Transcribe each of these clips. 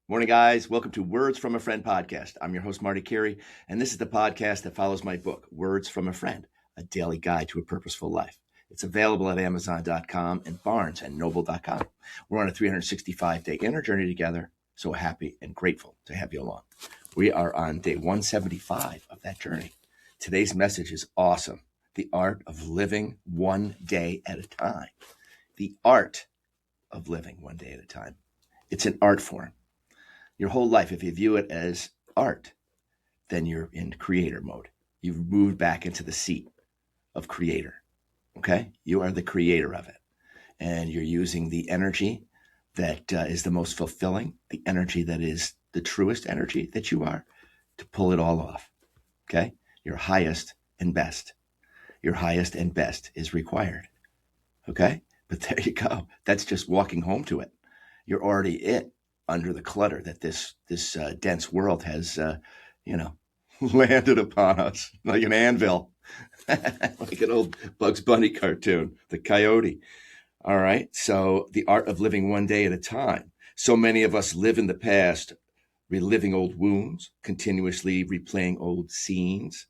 Morning, guys. Welcome to Words from a Friend podcast. I'm your host, Marty Carey, and this is the podcast that follows my book, Words from a Friend, a daily guide to a purposeful life. It's available at Amazon.com and BarnesandNoble.com. We're on a 365-day inner journey together, so happy and grateful to have you along. We are on day 175 of that journey. Today's message is awesome. The art of living one day at a time. The art of living one day at a time. It's an art form. Your whole life, if you view it as art, then you're in creator mode. You've moved back into the seat of creator, okay? You are the creator of it. And you're using the energy that is the most fulfilling, the energy that is the truest energy that you are, to pull it all off, okay? Your highest and best. Your highest and best is required, okay? But there you go. That's just walking home to it. You're already it. Under the clutter that this dense world has, landed upon us like an anvil, like an old Bugs Bunny cartoon, the coyote. All right. So the art of living one day at a time. So many of us live in the past, reliving old wounds, continuously replaying old scenes,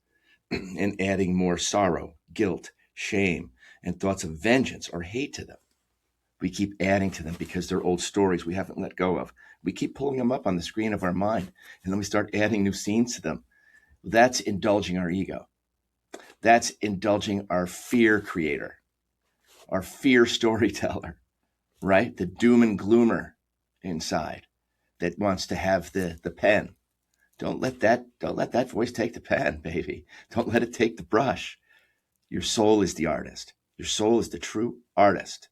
and adding more sorrow, guilt, shame, and thoughts of vengeance or hate to them. We keep adding to them because they're old stories we haven't let go of. We keep pulling them up on the screen of our mind, and then we start adding new scenes to them. That's indulging our ego. That's indulging our fear creator, our fear storyteller, right? The doom and gloomer inside that wants to have the pen. Don't let that voice take the pen, baby. Don't let it take the brush. Your soul is the artist. Your soul is the true artist.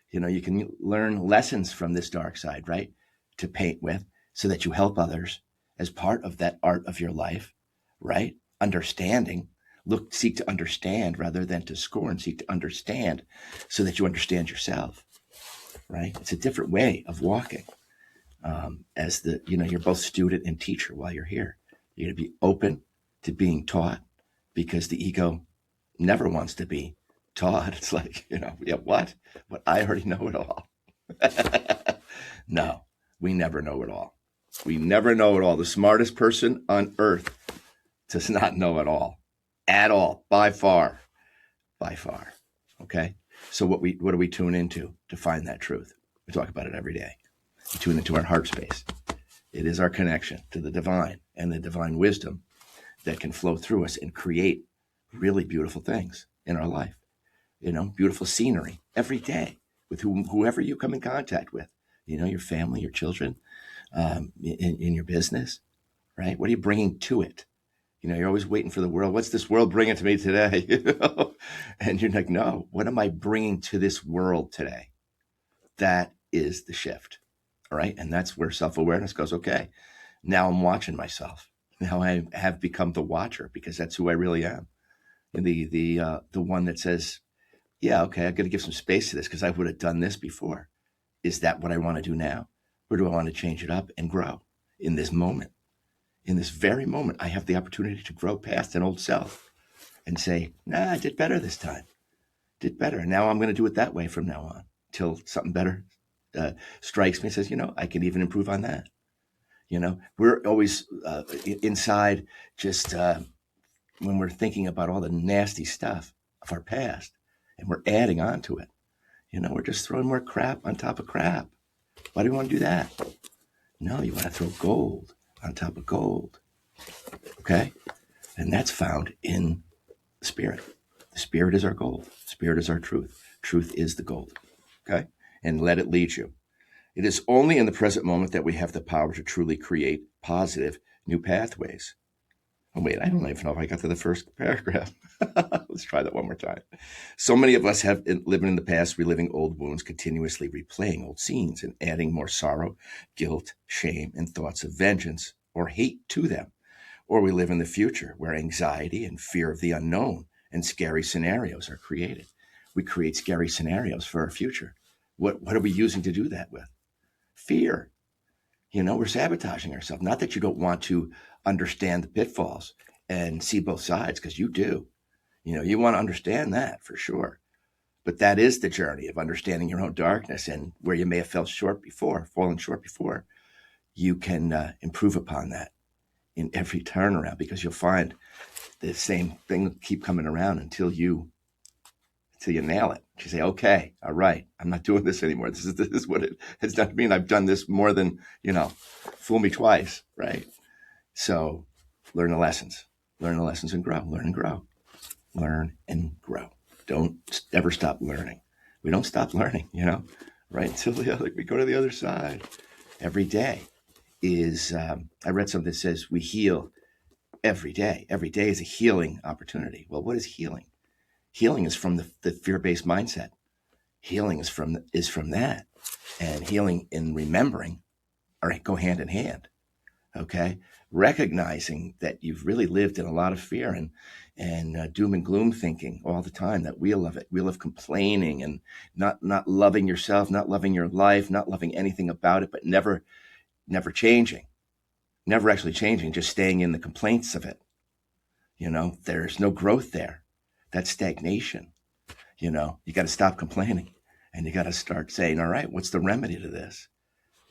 You can learn lessons from this dark side, right? To paint with so that you help others as part of that art of your life, right? Understanding, seek to understand rather than to scorn, seek to understand so that you understand yourself, right? It's a different way of walking. You're both student and teacher while you're here. You're going to be open to being taught because the ego never wants to be taught. It's like, what? But I already know it all. No, we never know it all. We never know it all. The smartest person on earth does not know it all at all, by far. Okay. So what do we tune into to find that truth? We talk about it every day. We tune into our heart space. It is our connection to the divine and the divine wisdom that can flow through us and create really beautiful things in our life. Beautiful scenery every day with whoever you come in contact with, your family, your children, in your business, right? What are you bringing to it? You're always waiting for the world. What's this world bringing to me today? And you're like, no, what am I bringing to this world today? That is the shift. All right. And that's where self-awareness goes, okay, now I'm watching myself. Now I have become the watcher because that's who I really am. And the one that says, yeah, okay, I've got to give some space to this because I would have done this before. Is that what I want to do now? Or do I want to change it up and grow in this moment? In this very moment, I have the opportunity to grow past an old self and say, nah, I did better this time. Did better. And now I'm going to do it that way from now on till something better strikes me and says, I can even improve on that. We're always inside just when we're thinking about all the nasty stuff of our past and we're adding on to it. We're just throwing more crap on top of crap. Why do we want to do that? No, you want to throw gold on top of gold. Okay? And that's found in the spirit. The spirit is our gold. The spirit is our truth. Truth is the gold. Okay? And let it lead you. It is only in the present moment that we have the power to truly create positive new pathways. Oh, wait, I don't even know if I got to the first paragraph. Let's try that one more time. So many of us have living in the past, reliving old wounds, continuously replaying old scenes and adding more sorrow, guilt, shame, and thoughts of vengeance or hate to them. Or we live in the future where anxiety and fear of the unknown and scary scenarios are created. We create scary scenarios for our future. What are we using to do that with? Fear. We're sabotaging ourselves. Not that you don't want to understand the pitfalls and see both sides, because you do. You want to understand that for sure. But that is the journey of understanding your own darkness and where you may have fallen short before. you can improve upon that in every turnaround, because you'll find the same thing will keep coming around until you nail it. You say, okay, all right, I'm not doing this anymore. This is what it has done to me, and I've done this more than, fool me twice, right? So learn the lessons and grow, learn and grow, learn and grow. Don't ever stop learning. We don't stop learning, right until we go to the other side. Every day is, I read something that says we heal every day. Every day is a healing opportunity. Well, what is healing? Healing is from the fear-based mindset. Healing is from that, and healing and remembering go hand in hand. Okay, recognizing that you've really lived in a lot of fear and doom and gloom thinking all the time. That wheel of complaining and not loving yourself, not loving your life, not loving anything about it, but never changing, never actually changing, just staying in the complaints of it. There's no growth there. That's stagnation. You got to stop complaining, and you got to start saying, all right, what's the remedy to this?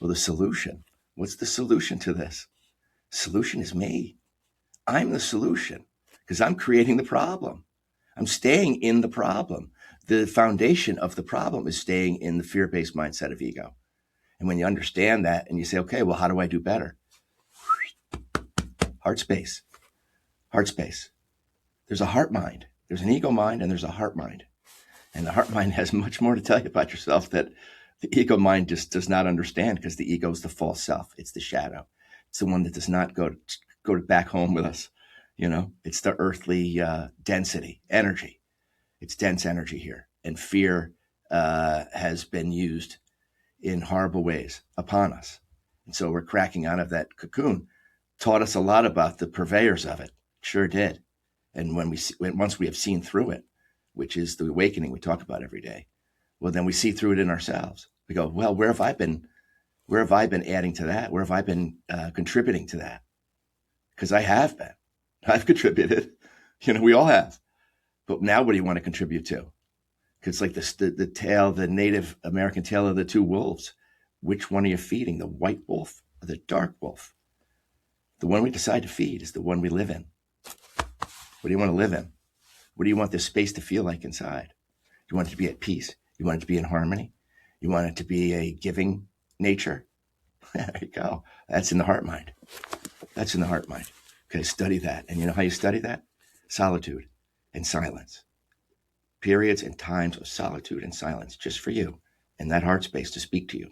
Well, the solution. What's the solution to this? Solution is me. I'm the solution, because I'm creating the problem. I'm staying in the problem. The foundation of the problem is staying in the fear-based mindset of ego. And when you understand that and you say, okay, well, how do I do better? Heart space. There's a heart mind. There's an ego mind and there's a heart mind. And the heart mind has much more to tell you about yourself that the ego mind just does not understand, because the ego is the false self. It's the shadow. It's the one that does not go back home with us. It's the earthly density, energy. It's dense energy here. And fear has been used in horrible ways upon us. And so we're cracking out of that cocoon. Taught us a lot about the purveyors of it. Sure did. And once we have seen through it, which is the awakening we talk about every day, well, then we see through it in ourselves. We go, well, where have I been adding to that? Where have I been contributing to that? Because I have been. I've contributed. We all have. But now what do you want to contribute to? Because like the tale, the Native American tale of the two wolves, which one are you feeding? The white wolf or the dark wolf? The one we decide to feed is the one we live in. What do you want to live in? What do you want this space to feel like inside? You want it to be at peace. You want it to be in harmony. You want it to be a giving nature. There you go. That's in the heart mind. Okay, study that. And you know how you study that? Solitude and silence. Periods and times of solitude and silence, just for you and that heart space to speak to you.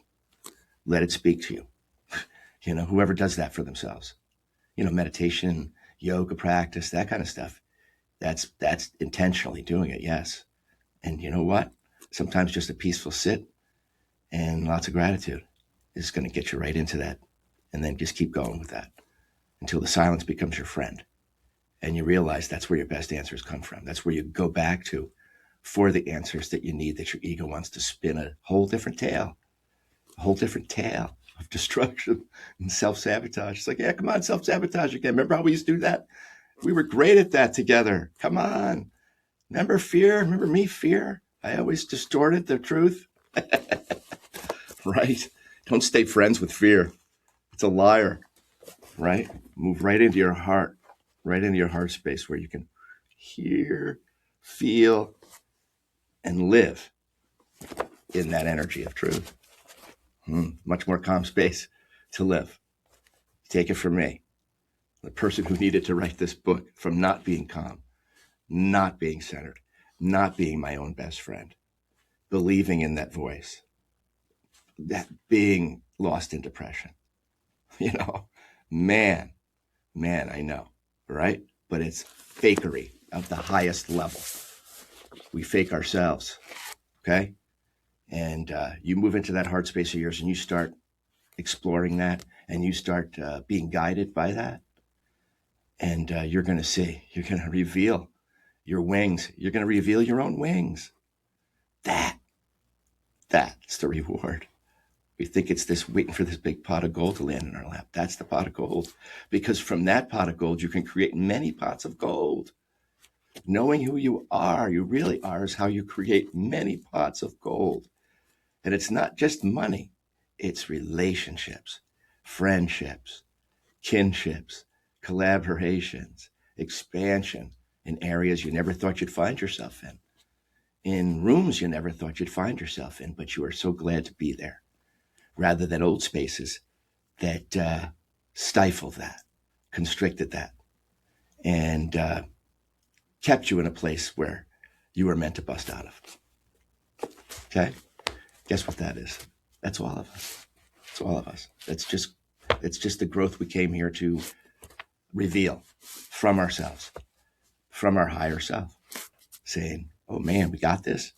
Let it speak to you. Whoever does that for themselves. Meditation, yoga practice, that kind of stuff. That's intentionally doing it, yes. And you know what? Sometimes just a peaceful sit and lots of gratitude is going to get you right into that. And then just keep going with that until the silence becomes your friend. And you realize that's where your best answers come from. That's where you go back to for the answers that you need, that your ego wants to spin a whole different tale of destruction and self-sabotage. It's like, yeah, come on, self-sabotage again. Remember how we used to do that? We were great at that together. Come on. Remember fear? Remember me, fear? I always distorted the truth. Right? Don't stay friends with fear. It's a liar, right? Move right into your heart space where you can hear, feel, and live in that energy of truth. Much more calm space to live. Take it from me, the person who needed to write this book, from not being calm, not being centered, not being my own best friend, believing in that voice, that being lost in depression. Man, I know, right? But it's fakery of the highest level. We fake ourselves, okay? And you move into that heart space of yours and you start exploring that and you start being guided by that. And you're going to reveal your wings. You're going to reveal your own wings. That's the reward. We think it's this waiting for this big pot of gold to land in our lap. That's the pot of gold. Because from that pot of gold, you can create many pots of gold. Knowing who you really are, is how you create many pots of gold. And it's not just money, it's relationships, friendships, kinships, collaborations, expansion in areas you never thought you'd find yourself in rooms you never thought you'd find yourself in, but you are so glad to be there, rather than old spaces that stifled that, constricted that, and kept you in a place where you were meant to bust out of. Okay? Guess what that is? That's all of us. It's all of us. It's just the growth we came here to reveal from ourselves, from our higher self, saying, oh man, we got this.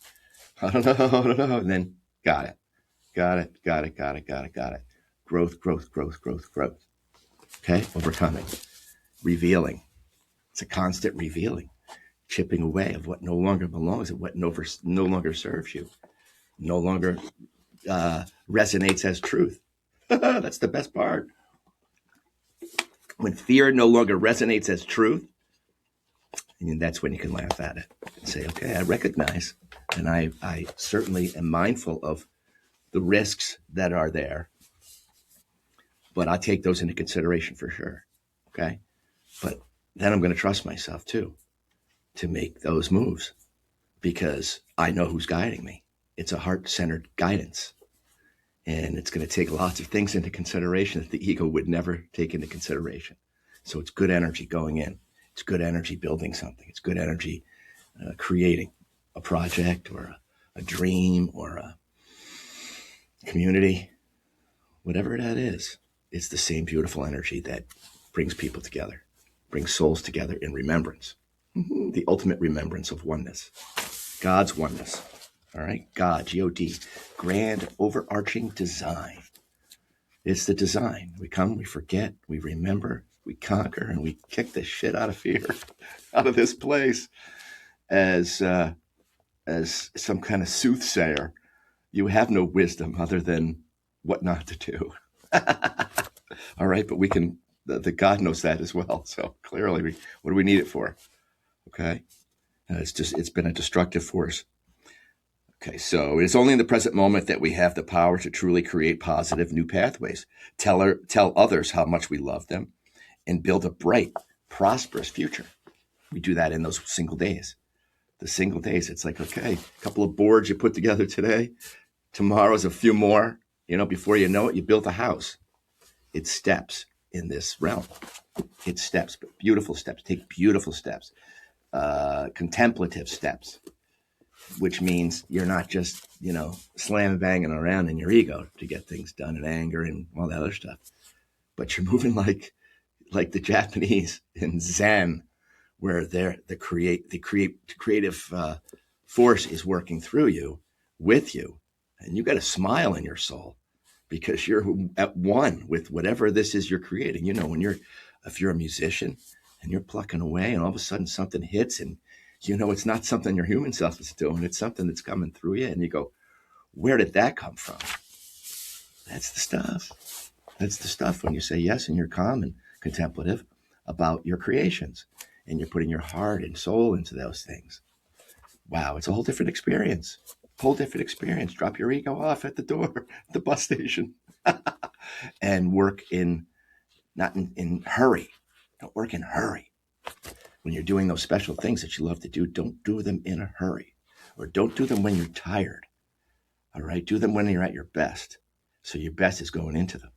I don't know. And then got it. Growth. Okay? Overcoming. Revealing. It's a constant revealing. Chipping away of what no longer belongs and what no longer serves you. No longer resonates as truth. That's the best part. When fear no longer resonates as truth, and that's when you can laugh at it and say, okay, I recognize, and I certainly am mindful of the risks that are there, but I'll take those into consideration for sure. Okay. But then I'm going to trust myself too, to make those moves, because I know who's guiding me. It's a heart-centered guidance. And it's going to take lots of things into consideration that the ego would never take into consideration. So it's good energy going in. It's good energy building something. It's good energy creating a project or a dream or a community, whatever that is. It's the same beautiful energy that brings people together, brings souls together in remembrance. The ultimate remembrance of oneness, God's oneness. All right, God, G-O-D, grand overarching design. It's the design. We come, we forget, we remember, we conquer, and we kick the shit out of fear, out of this place, as some kind of soothsayer. You have no wisdom other than what not to do. All right, but we can. The God knows that as well. So clearly, what do we need it for? Okay, it's been a destructive force. Okay, so it's only in the present moment that we have the power to truly create positive new pathways, tell others how much we love them, and build a bright, prosperous future. We do that in those single days. The single days, it's like, okay, a couple of boards you put together today, tomorrow's a few more, before you know it, you built a house. It's steps in this realm. It's steps, but beautiful steps. Take beautiful steps, contemplative steps, which means you're not just, slam banging around in your ego to get things done and anger and all that other stuff, but you're moving like the Japanese in Zen, where the creative force is working through you, with you, and you got a smile in your soul because you're at one with whatever this is you're creating. If you're a musician and you're plucking away, and all of a sudden something hits, and it's not something your human self is doing. It's something that's coming through you. And you go, where did that come from? That's the stuff. That's the stuff when you say yes and you're calm and contemplative about your creations and you're putting your heart and soul into those things. Wow, it's a whole different experience. Drop your ego off at the door, at the bus station, and work not in hurry. Don't work in hurry. When you're doing those special things that you love to do, don't do them in a hurry, or don't do them when you're tired. All right. Do them when you're at your best. So your best is going into them.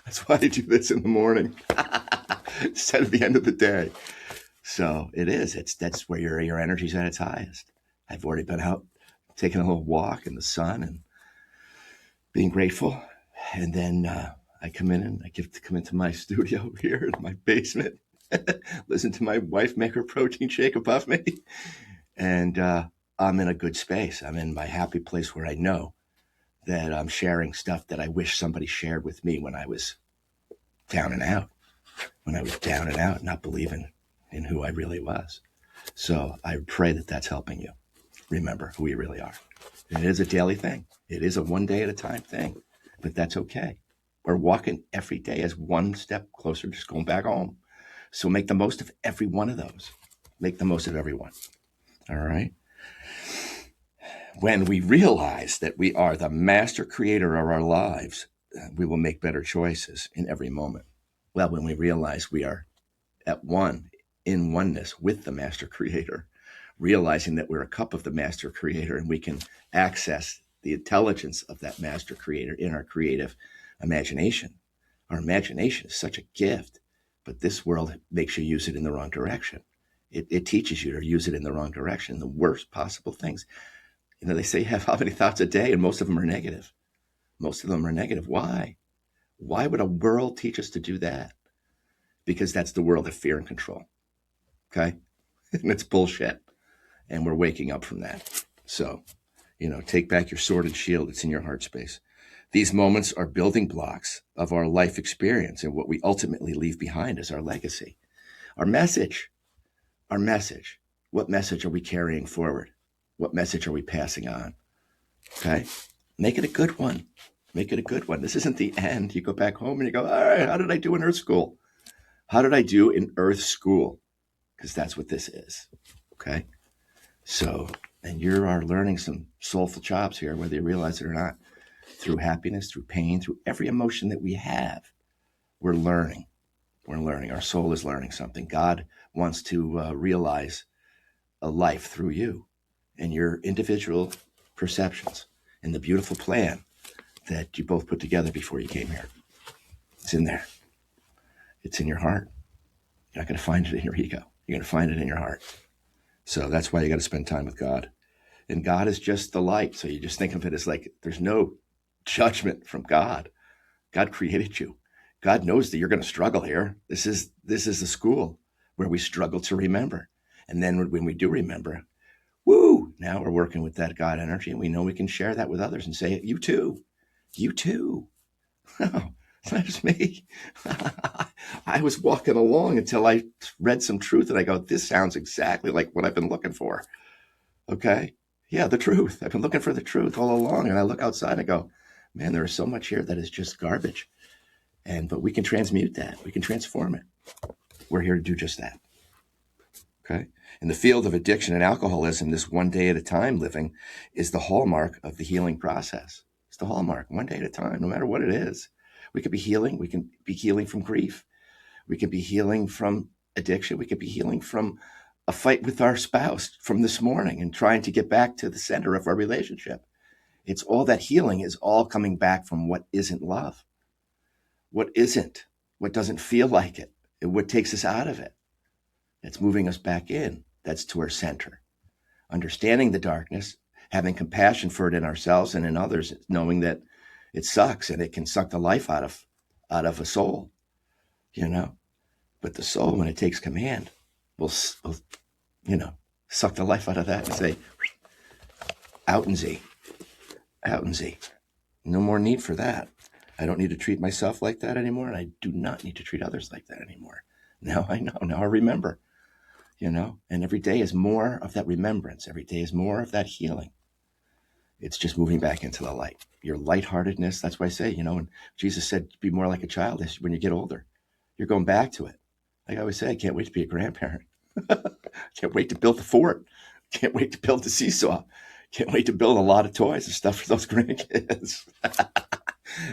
That's why I do this in the morning instead of the end of the day. So it is. That's where your energy's at its highest. I've already been out taking a little walk in the sun and being grateful. And then I come in and I get to come into my studio here in my basement. Listen to my wife make her protein shake above me. And I'm in a good space. I'm in my happy place where I know that I'm sharing stuff that I wish somebody shared with me when I was down and out. Not believing in who I really was. So I pray that that's helping you remember who you really are. It is a daily thing. It is a one day at a time thing, but that's okay. We're walking every day as one step closer, just going back home. So make the most of every one of those. Make the most of every one. All right. When we realize that we are the master creator of our lives, we will make better choices in every moment. Well, when we realize we are at one, in oneness with the master creator, realizing that we're a cup of the master creator and we can access the intelligence of that master creator in our creative imagination. Our imagination is such a gift, but this world makes you use it in the wrong direction. It teaches you to use it in the wrong direction, the worst possible things. They say you have how many thoughts a day, and most of them are negative. Most of them are negative. Why? Why would a world teach us to do that? Because that's the world of fear and control. Okay? And it's bullshit. And we're waking up from that. So, take back your sword and shield. It's in your heart space. These moments are building blocks of our life experience and what we ultimately leave behind as our legacy. Our message. What message are we carrying forward? What message are we passing on? Okay? Make it a good one. Make it a good one. This isn't the end. You go back home and you go, all right, how did I do in Earth School? How did I do in Earth School? Because that's what this is. Okay? So, and you are learning some soulful chops here, whether you realize it or not. Through happiness, through pain, through every emotion that we have, we're learning. We're learning. Our soul is learning something. God wants to realize a life through you and your individual perceptions and the beautiful plan that you both put together before you came here. It's in there. It's in your heart. You're not going to find it in your ego. You're going to find it in your heart. So that's why you got to spend time with God. And God is just the light. So you just think of it as like there's no judgment from God. God created you. God knows that you're going to struggle here. This is the school where we struggle to remember. And then when we do remember, woo, now we're working with that God energy, and we know we can share that with others and say, you too. No, it's not just me. I was walking along until I read some truth, and I go, this sounds exactly like what I've been looking for. Okay? Yeah, the truth. I've been looking for the truth all along, and I look outside and I go, man, there is so much here that is just garbage. But we can transmute that. We can transform it. We're here to do just that. Okay? In the field of addiction and alcoholism, this one day at a time living is the hallmark of the healing process. It's the hallmark, one day at a time, no matter what it is. We could be healing. We can be healing from grief. We could be healing from addiction. We could be healing from a fight with our spouse from this morning and trying to get back to the center of our relationship. It's all that healing is all coming back from what isn't love. What isn't, what doesn't feel like it, what takes us out of it. It's moving us back in. That's to our center. Understanding the darkness, having compassion for it in ourselves and in others, knowing that it sucks and it can suck the life out of a soul, But the soul, when it takes command, will suck the life out of that and say, out and Z. No more need for that. I don't need to treat myself like that anymore, and I do not need to treat others like that anymore. Now I know. Now I remember, and every day is more of that remembrance. Every day is more of that healing. It's just moving back into the light. Your lightheartedness, that's why I say, when Jesus said, be more like a child when you get older. You're going back to it. Like I always say, I can't wait to be a grandparent. Can't wait to build the fort. Can't wait to build the seesaw. Can't wait to build a lot of toys and stuff for those grandkids.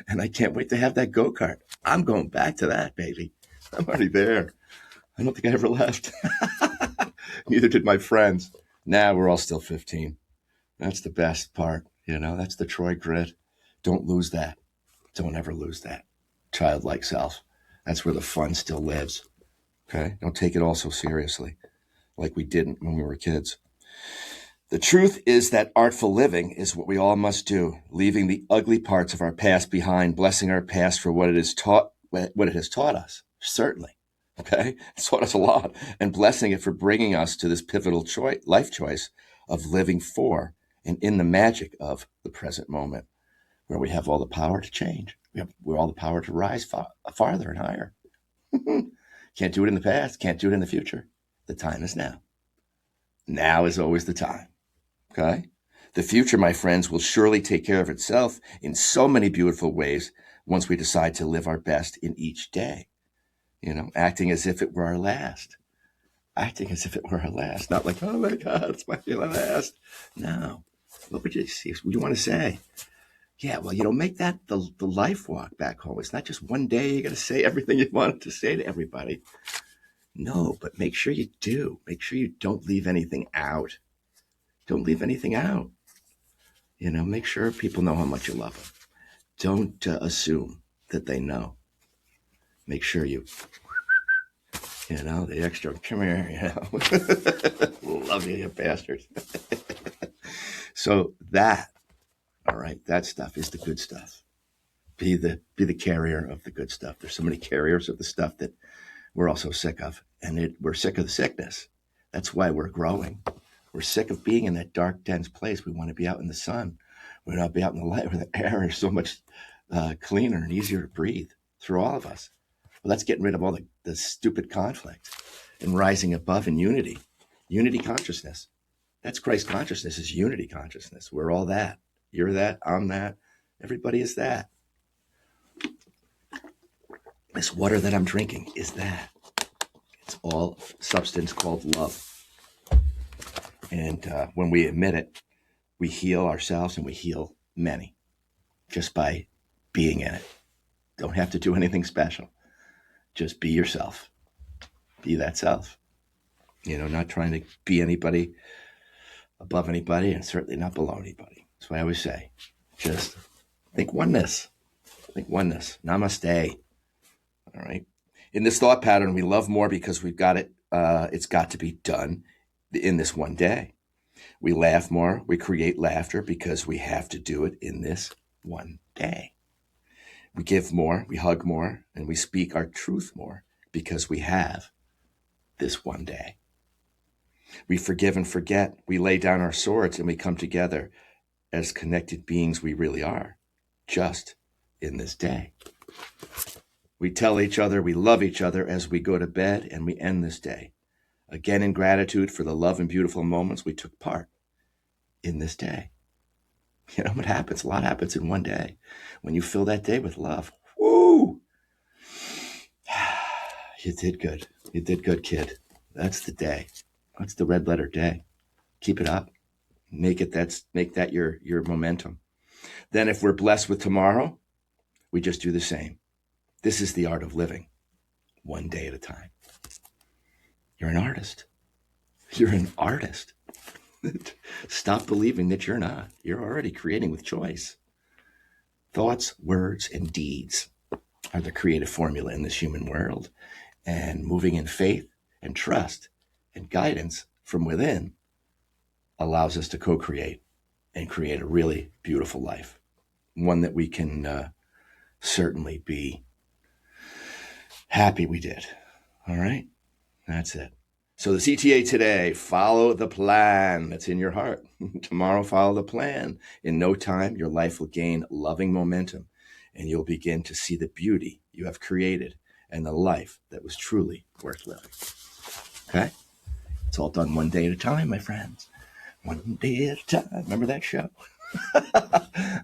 And I can't wait to have that go-kart. I'm going back to that, baby. I'm already there. I don't think I ever left. Neither did my friends. Nah, we're all still 15. That's the best part. That's the Troy grit. Don't lose that. Don't ever lose that. Childlike self. That's where the fun still lives. Okay? Don't take it all so seriously like we didn't when we were kids. The truth is that artful living is what we all must do, leaving the ugly parts of our past behind, blessing our past for what it has taught us. Certainly. Okay? It's taught us a lot. And blessing it for bringing us to this pivotal life choice of living for and in the magic of the present moment, where we have all the power to change. We have all the power to rise farther and higher. Can't do it in the past. Can't do it in the future. The time is now. Now is always the time. Okay? The future, my friends, will surely take care of itself in so many beautiful ways once we decide to live our best in each day. Acting as if it were our last. Acting as if it were our last. Not like, oh my God, it's my last. No. What would you want to say? Yeah, well, make that the life walk back home. It's not just one day you got to say everything you wanted to say to everybody. No, but make sure you do. Make sure you don't leave anything out. Don't leave anything out. Make sure people know how much you love them. Don't assume that they know. Make sure the extra, come here, love you, you bastards. So that, all right, that stuff is the good stuff. Be the carrier of the good stuff. There's so many carriers of the stuff that we're also sick of, and we're sick of the sickness. That's why we're growing. We're sick of being in that dark, dense place. We want to be out in the sun. We want to be out in the light where the air is so much cleaner and easier to breathe through all of us. Well, that's getting rid of all the stupid conflict and rising above in unity. Unity consciousness. That's Christ consciousness, is unity consciousness. We're all that. You're that. I'm that. Everybody is that. This water that I'm drinking is that. It's all substance called love. And when we admit it, we heal ourselves and we heal many just by being in it. Don't have to do anything special. Just be yourself. Be that self. Not trying to be anybody above anybody and certainly not below anybody. That's what I always say. Just think oneness. Think oneness. Namaste. All right. In this thought pattern, we love more because we've got it. It's got to be done in this one day. We laugh more. We create laughter because we have to do it in this one day. We give more. We hug more. And we speak our truth more because we have this one day. We forgive and forget. We lay down our swords and we come together as connected beings we really are, just in this day. We tell each other we love each other as we go to bed, and we end this day, again in gratitude for the love and beautiful moments we took part in this day. What happens? A lot happens in one day. When you fill that day with love, woo! You did good. You did good, kid. That's the day. That's the red letter day. Keep it up. Make that your momentum. Then if we're blessed with tomorrow, we just do the same. This is the art of living, one day at a time. You're an artist. You're an artist. Stop believing that you're not. You're already creating with choice. Thoughts, words, and deeds are the creative formula in this human world. And moving in faith and trust and guidance from within allows us to co-create and create a really beautiful life. One that we can certainly be happy we did. All right? That's it. So the CTA today, follow the plan that's in your heart. Tomorrow, follow the plan. In no time, your life will gain loving momentum and you'll begin to see the beauty you have created and the life that was truly worth living. Okay? It's all done one day at a time, my friends. One day at a time. Remember that show?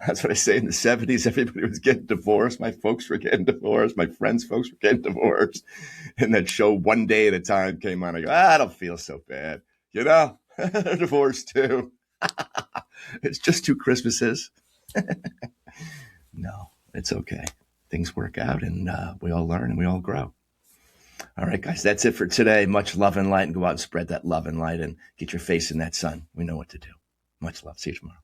That's what I say. In the 70s, everybody was getting divorced. My folks were getting divorced. My friends' folks were getting divorced. And that show, One Day at a Time, came on. I go, I don't feel so bad. They're divorced too. It's just 2 Christmases. No, it's okay. Things work out and we all learn and we all grow. All right, guys, that's it for today. Much love and light, and go out and spread that love and light and get your face in that sun. We know what to do. Much love. See you tomorrow.